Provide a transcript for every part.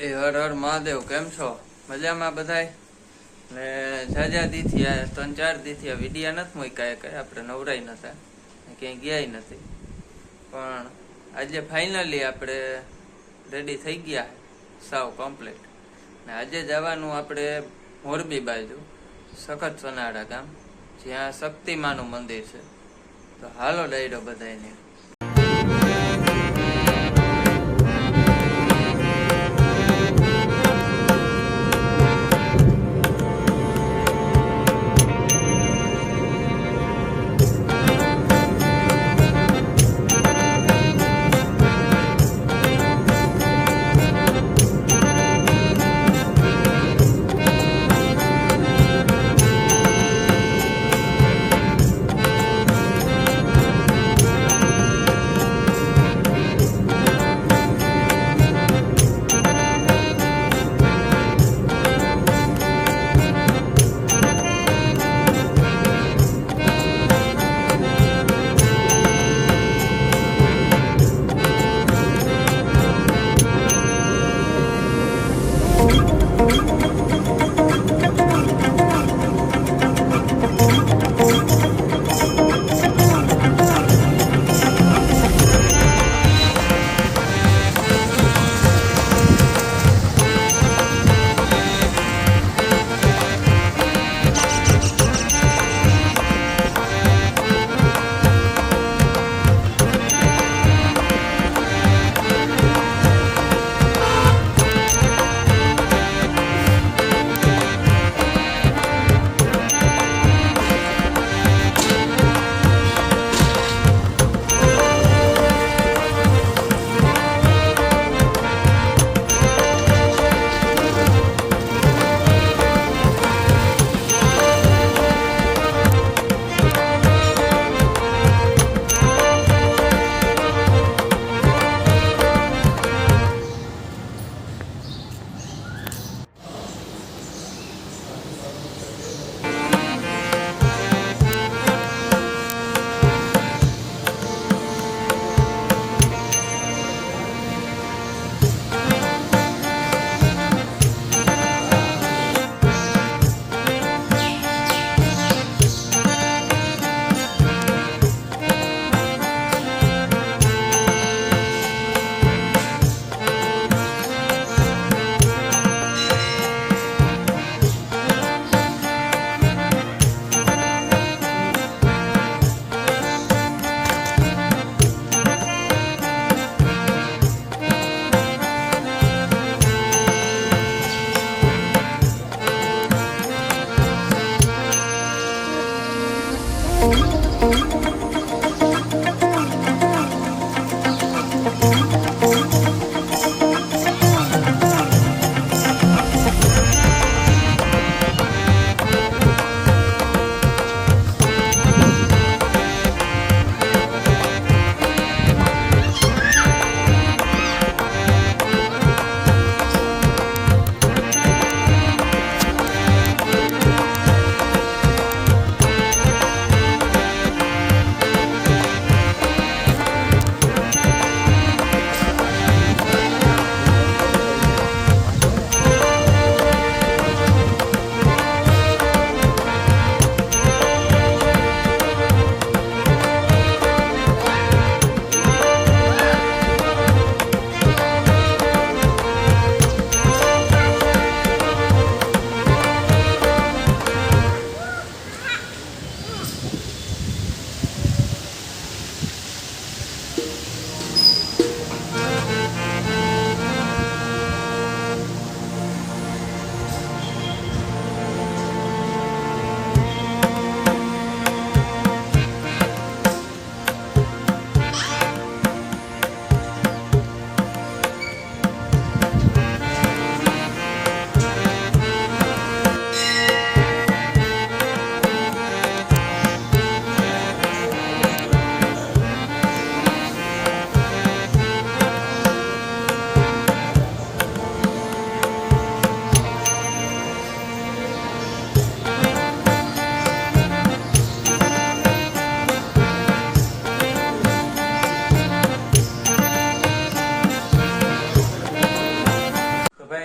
એ હર હર મહાદેવ, કેમ છો? મજામાં બધાય ને? જાજા દીથી આ 3-4 દીથી આ વિડીયા નથી મૂક્યા કઈ, આપણે નવરાય નતા, ક્યાંય ગયા નથી. પણ આજે ફાઇનલી આપણે રેડી થઈ ગયા સાવ કમ્પ્લીટ. ને આજે જવાનું આપણે મોરબી બાજુ સખત સોનાડા ગામ, જ્યાં શક્તિમાનું મંદિર છે. તો હાલો ડાયરો બધાયને.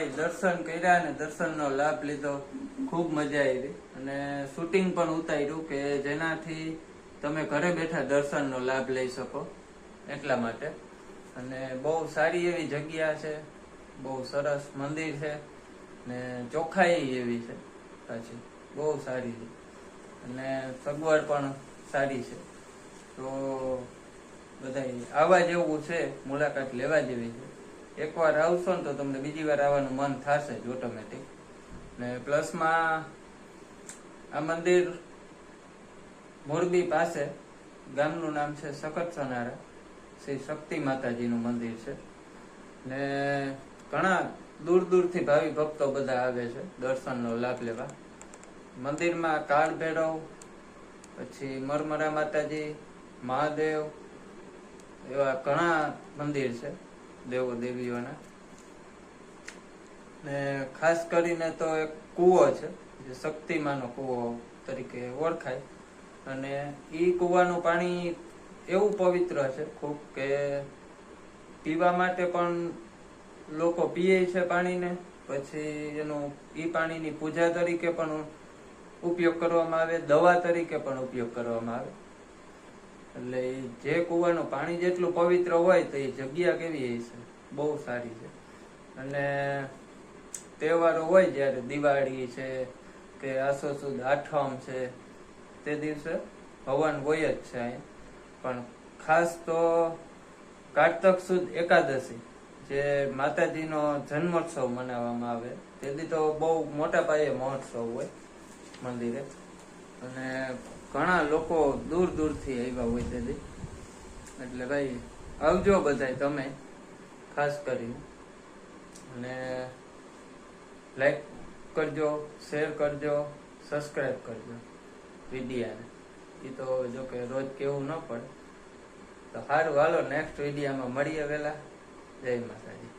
ભાઈ દર્શન કર્યા અને દર્શનનો લાભ લીધો. ખૂબ મજા આવી અને શૂટિંગ પણ ઉતાર્યું કે જેનાથી તમે ઘરે બેઠા દર્શનનો લાભ લઈ શકો એટલા માટે. અને બહુ સારી એવી જગ્યા છે, બહુ સરસ મંદિર છે ને ચોખ્ખાઈ એવી છે, પાછી બહુ સારી છે અને સગવડ પણ સારી છે. તો બધા આવવા જેવું છે, મુલાકાત લેવા જેવી છે. એકવાર આવશો ને તો તમને બીજી વાર આવવાનું મન થશે જ ઓટોમેટિક. ને પ્લસમાં આ મંદિર મોરબી પાસે, ગામનું નામ છે સખત સનારા, શ્રી શક્તિ માતાજીનું મંદિર છે. ને ઘણા દૂર દૂરથી ભાવિ ભક્તો બધા આવે છે દર્શનનો લાભ લેવા. મંદિરમાં કાળ ભૈરવ, પછી મરમરા માતાજી, મહાદેવ, એવા ઘણા મંદિર છે દેવો દેવીઓના. ને ખાસ કરીને તો એક કૂવો છે જે શક્તિમાનો કૂવો તરીકે ઓળખાય. અને ઈ કૂવાનું પાણી એવું પવિત્ર છે ખૂબ કે પીવા માટે પણ લોકો પીએ છે પાણીને. પછી એનું ઈ પાણીની પૂજા તરીકે પણ ઉપયોગ કરવામાં આવે, દવા તરીકે પણ ઉપયોગ કરવામાં આવે. એટલે જે કૂવાનું પાણી જેટલું પવિત્ર હોય તો એ જગ્યા કેવી છે, બહુ સારી છે. અને તહેવારો હોય જ્યારે દિવાળી છે કે આસો સુદ આઠમ છે, તે દિવસે હવન હોય જ છે અહીં. પણ ખાસ તો કારતક સુદ એકાદશી જે માતાજીનો જન્મોત્સવ મનાવવામાં આવે, તેથી તો બહુ મોટા પાયે મહોત્સવ હોય મંદિરે. અને ઘણા લોકો દૂર દૂરથી આવ્યા હોય તેથી. એટલે ભાઈ આવજો બધાય તમે ખાસ કરીને. અને લાઈક કરજો, શેર કરજો, સબસ્ક્રાઈબ કરજો વિડીયાને. એ તો જો કે રોજ કેવું ન પડે. તો સારું, હાલો નેક્સ્ટ વિડીયામાં મળીએ વહેલા. જય માતાજી.